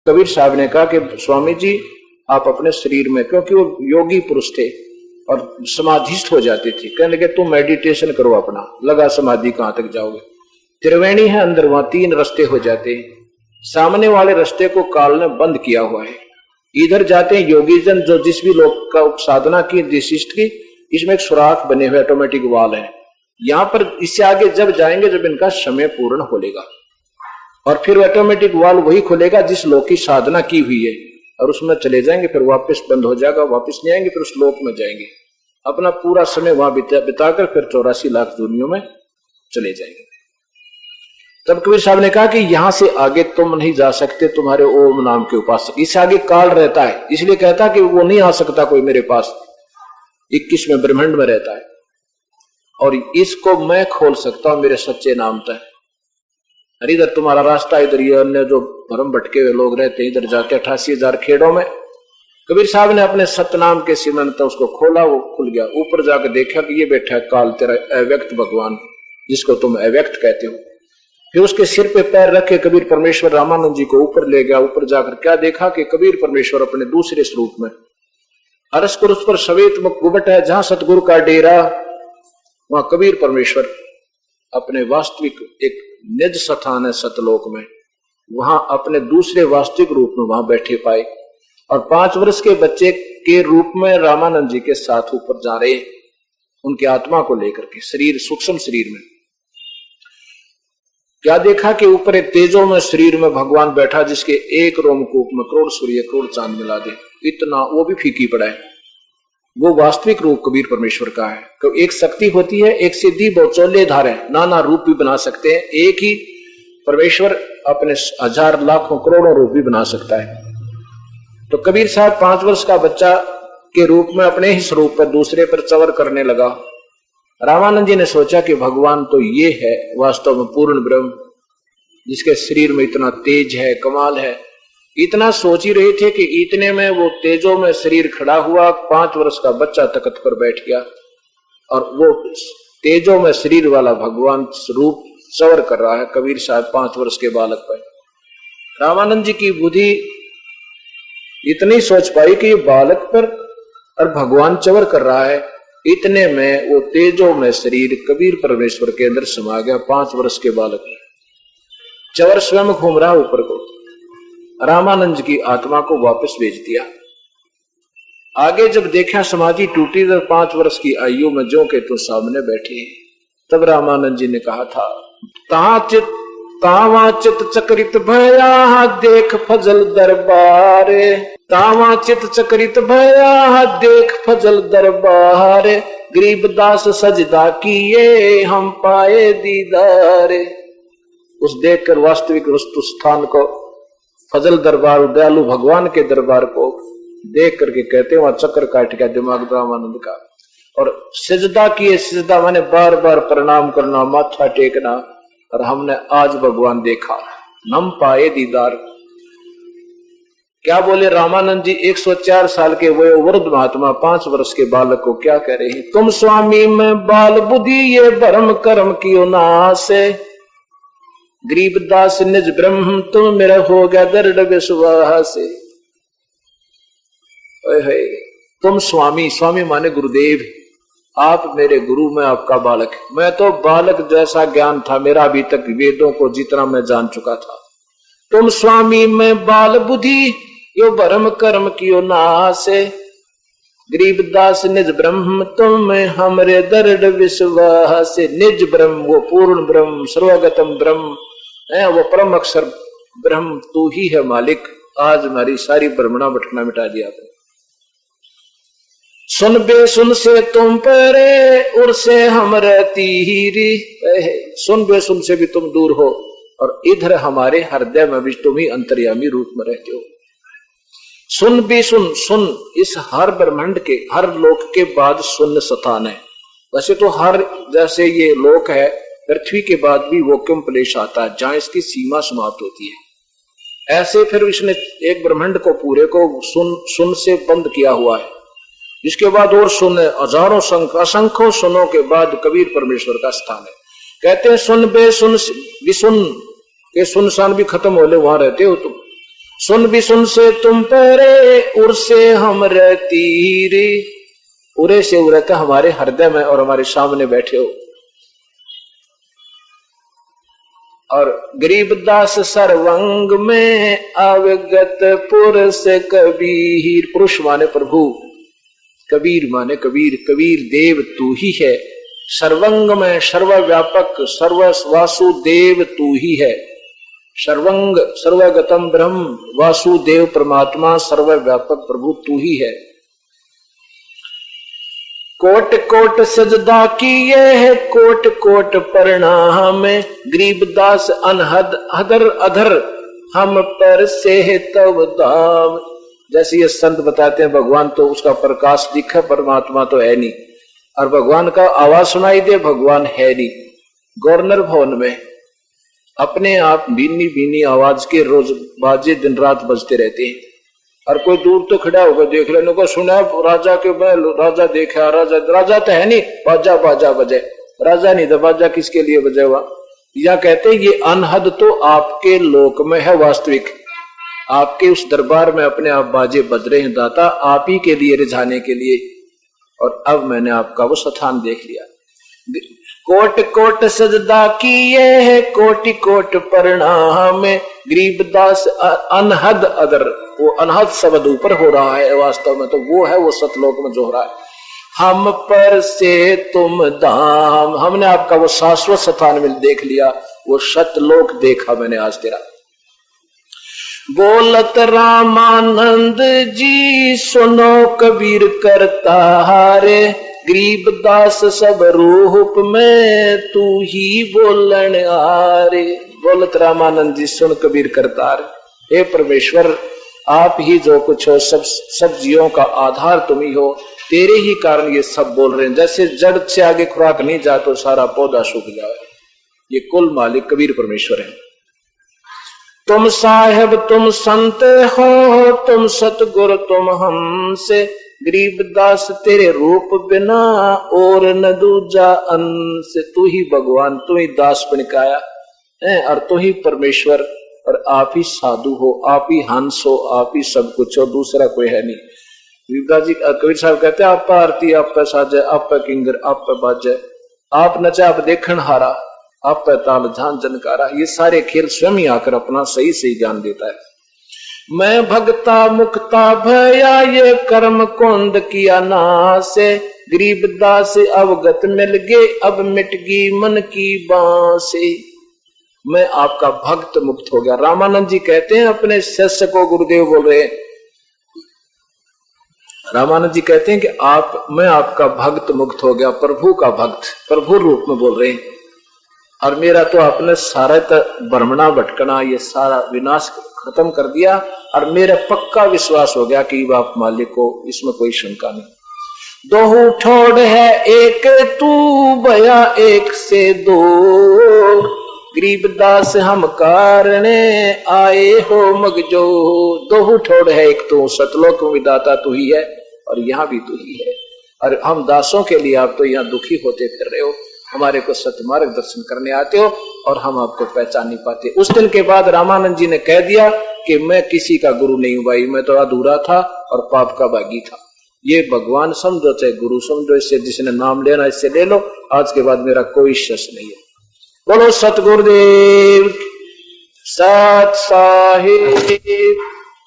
कबीर साहब ने कहा कि स्वामी जी आप अपने शरीर में, क्योंकि वो योगी पुरुष थे और समाधिस्थ हो जाते थे, कहने लगे तुम मेडिटेशन करो अपना, लगा समाधि कहां तक जाओगे। त्रिवेणी है अंदर, वहां 3 रास्ते हो जाते हैं। सामने वाले रास्ते को काल ने बंद किया हुआ है। इधर जाते हैं योगी जन, जो जिस भी लोग का साधना की विशिष्ट की, इसमें एक सुराख बने हुए ऑटोमेटिक वाल है। यहां पर इससे आगे जब जाएंगे जब इनका समय पूर्ण हो लेगा, और फिर ऑटोमेटिक वाल वही खुलेगा जिस लोक की साधना की हुई है, और उसमें चले जाएंगे, फिर वापस बंद हो जाएगा, वापस नहीं आएंगे, फिर उस लोक में जाएंगे, अपना पूरा समय वहां बिताकर फिर 84 लाख दुनियों में चले जाएंगे। तब कबीर साहब ने कहा कि यहां से आगे तुम नहीं जा सकते, तुम्हारे ओम नाम के उपासक, इससे आगे काल रहता है, इसलिए कहता कि वो नहीं आ सकता कोई मेरे पास, 21वें ब्रह्मांड में रहता है, और इसको मैं खोल सकता हूं मेरे सच्चे नाम तक। अरे इधर तुम्हारा रास्ता, इधर ये अन्य जो भरम भटके हुए लोग रहते हैं, इधर जाके 88,000 खेड़ों में। कबीर साहब ने अपने सतनाम के सिमरन तो उसको खोला, वो खुल गया। ऊपर जाकर देखा कि ये बैठा है काल, तेरा अव्यक्त भगवान, जिसको तुम अव्यक्त कहते हो। फिर उसके सिर पे पैर रखे कबीर परमेश्वर रामानंद जी को ऊपर ले गया। ऊपर जाकर क्या देखा कि कबीर परमेश्वर अपने दूसरे स्वरूप में अरस कुरस पर श्वेत मुख गुबट है, जहां सतगुरु का डेरा, वहां कबीर परमेश्वर अपने वास्तविक एक निज स्थान है सतलोक में, वहां अपने दूसरे वास्तविक रूप में वहां बैठे पाए, और 5 वर्ष के बच्चे के रूप में रामानंद जी के साथ ऊपर जा रहे, उनकी आत्मा को लेकर के शरीर, सूक्ष्म शरीर में। क्या देखा कि ऊपर एक तेजो में शरीर में भगवान बैठा, जिसके एक रोमकूप में करोड़ सूर्य करोड़ चांद मिला दे, इतना वो भी फीकी पड़ा है। वो वास्तविक रूप कबीर परमेश्वर का है। तो एक शक्ति होती है, एक सिद्धि बहुचौले धार है, नाना रूप भी बना सकते हैं। एक ही परमेश्वर अपने 1000 लाखों करोड़ों रूप भी बना सकता है। तो कबीर साहब 5 वर्ष का बच्चा के रूप में अपने ही स्वरूप पर दूसरे पर चवर करने लगा। रामानंद जी ने सोचा कि भगवान तो ये है वास्तव में पूर्ण ब्रह्म, जिसके शरीर में इतना तेज है, कमाल है। इतना सोच ही रहे थे कि इतने में वो तेजों में शरीर खड़ा हुआ, 5 वर्ष का बच्चा तख्त पर बैठ गया, और वो तेजों में शरीर वाला भगवान स्वरूप चवर कर रहा है कबीर साहब 5 वर्ष के बालक पर। रामानंद जी की बुद्धि इतनी सोच पाई कि ये बालक पर और भगवान चवर कर रहा है। इतने में वो तेजों में शरीर कबीर परमेश्वर के अंदर समा गया। 5 वर्ष के बालक में चवर स्वयं घूम रहा ऊपर को। रामानंद की आत्मा को वापस भेज दिया। आगे जब देखा समाधि टूटी, तो 5 वर्ष की आयु में जो के तो सामने बैठे, तब रामानंद जी ने कहा था, तावा चित चक्रित भया देख फजल दरबारे, तावा चित चक्रित भया देख फजल दरबारे, गरीबदास सजदा किए हम पाए दीदारे। उस देखकर वास्तविक वस्तु स्थान को, फजल दरबार, दयालु भगवान के दरबार को देख करके कहते हैं, वहां चक्कर काट गया दिमाग रामानंद का। और सिजदा किए, सिजदा माने बार बार प्रणाम करना, माथा टेकना, और हमने आज भगवान देखा, हम पाए दीदार। क्या बोले रामानंद जी? 104 साल के वो वृद्ध महात्मा 5 वर्ष के बालक को क्या कह रहे हैं? तुम स्वामी में बाल बुद्धि ये भरम कर्म कियो नासे, गरीबदास निज ब्रह्म तुम मेरा हो गया दृढ़ विश्वास। तुम स्वामी, स्वामी माने गुरुदेव, आप मेरे गुरु, में आपका बालक। मैं तो बालक जैसा ज्ञान था मेरा अभी तक, वेदों को जितना मैं जान चुका था। तुम स्वामी में बाल बुद्धि यो भरम कर्म कियो नासे, गरीबदास निज ब्रह्म तुम में हमरे दृढ़ विश्वास। निज ब्रह्म, वो पूर्ण ब्रह्म, सर्वगतम ब्रह्म है, वो परम अक्षर ब्रह्म तू ही है मालिक। आज हमारी सारी भ्रमणा भटकना मिटा दिया आपने। सुन बे सुन से तुम परे उर से हम रहती ही, सुन बे सुन से भी तुम दूर हो, और इधर हमारे हृदय में भी तुम ही अंतर्यामी रूप में रहते हो। सुन भी सुन, सुन इस हर ब्रह्मांड के, हर लोक के बाद शून्य स्थान है। वैसे तो हर, जैसे ये लोक है, पृथ्वी के बाद भी वैक्यूम प्लेस आता है जहां इसकी सीमा समाप्त होती है। ऐसे फिर इसने एक ब्रह्मांड को पूरे को सुन से बंद किया हुआ है। इसके बाद और सुन, हजारों असंख्यों सुनों के बाद कबीर परमेश्वर का स्थान है। कहते हैं सुन बे सुन भी सुन के सुनसान भी खत्म हो ले, वहां रहते हो तुम। सुन भी सुन से तुम परे, उर से हम रहती रे। उरे से उरत हमारे हृदय में और हमारे सामने बैठे हो। और गरीबदास सर्वंग में अवगत पुरुष कबीर। पुरुष माने प्रभु, कबीर माने कबीर, कबीर देव तू ही है। सर्वंग में सर्वव्यापक, सर्व वासुदेव तू ही है। सर्वंग सर्वगतम ब्रह्म, वासुदेव परमात्मा सर्वव्यापक प्रभु तू ही है। कोट कोट सजदा किए है, कोट कोट प्रणाम, गरीबदास अनहद अधर अधर हम पर से तब दाम। जैसे ये संत बताते हैं भगवान तो उसका प्रकाश दिखे, परमात्मा तो है नहीं, और भगवान का आवाज सुनाई दे, भगवान है नहीं। गवर्नर भवन में अपने आप बीनी बीनी आवाज के रोज बाजे दिन रात बजते रहते हैं, और कोई दूर तो खड़ा होकर देख लेने को सुना राजा के राजा देखा, राजा तो है नहीं, बाजा बाजा बजे, राजा नहीं तो बाजा किसके लिए बजे हुआ। या कहते ये अनहद तो आपके लोक में है, वास्तविक आपके उस दरबार में अपने आप बाजे बज रहे हैं दाता, आप ही के लिए रिझाने के लिए। और अब मैंने आपका वो स्थान देख लिया। कोट कोट सजदा किए है, कोटि कोट प्रणाम, गरीबदास अनहद अदर। वो अनहद शब्द ऊपर हो रहा है वास्तव में, तो वो है वो सतलोक में जो हो रहा है। हम पर से तुम धाम, हमने आपका वो शाश्वत स्थान में देख लिया, वो सतलोक देखा मैंने आज तेरा। बोलत रामानंद जी सुनो कबीर करता हारे, गरीबदास सब रूप में तू ही बोलन आरे। बोलत रामानंद जी सुन कबीर करतार, हे परमेश्वर आप ही जो कुछ हो, सब जीवों का आधार तुम ही हो, तेरे ही कारण ये सब बोल रहे हैं। जैसे जड़ से आगे खुराक नहीं जाए तो सारा पौधा सूख जाए। ये कुल मालिक कबीर परमेश्वर है। तुम साहेब तुम संत हो, तुम सतगुरु तुम हमसे, गरीबदास तेरे रूप बिना और न दूजा अंश। तू ही भगवान, तू ही दास बन के आया है, और तू ही परमेश्वर, और आप ही साधु हो, आप ही हंस हो, आप ही सब कुछ हो, दूसरा कोई है नहीं। गरीबदास जी कबीर साहब कहते हैं आप पे आरती, आप पे साजे, आप पे किंगर, आप पे बाजे, आप नचे, आप देखन हारा, आप पे ताल झान जनकारा। ये सारे खेल स्वयं ही आकर अपना सही सही ज्ञान देता है। मैं भगता मुक्ता भया, ये कर्म कुंद किया नासे, गरीबदास अवगत मिल गए, अब मिट गई मन की बांसे। मैं आपका भक्त मुक्त हो गया। रामानंद जी कहते हैं अपने शिष्य को, गुरुदेव बोल रहे हैं, रामानंद जी कहते हैं कि मैं आपका भक्त मुक्त हो गया, प्रभु का भक्त, प्रभु रूप में बोल रहे हैं। और मेरा तो आपने सारा भ्रमणा भटकना, ये सारा विनाश खत्म कर दिया, और मेरा पक्का विश्वास हो गया कि बाप मालिक को, इसमें कोई शंका नहीं। दो ठोड़ है एक तू भया एक से दो, गरीबदास हम कारणे आए हो मगजो। दो ठोड़ है एक तू, सतलोक में दाता तू ही है और यहाँ भी तू ही है, और हम दासों के लिए आप तो यहाँ दुखी होते फिर रहे हो, हमारे को सतमार्ग दर्शन करने आते हो और हम आपको पहचान नहीं पाते। उस दिन के बाद रामानंद जी ने कह दिया कि मैं किसी का गुरु नहीं हूं भाई, मैं तो अधूरा था और पाप का भागी था। ये भगवान समझो चाहे गुरु समझो, इससे जिसने नाम लेना इससे ले लो, आज के बाद मेरा कोई शस नहीं है। बोलो सतगुरुदेव सत साहिब।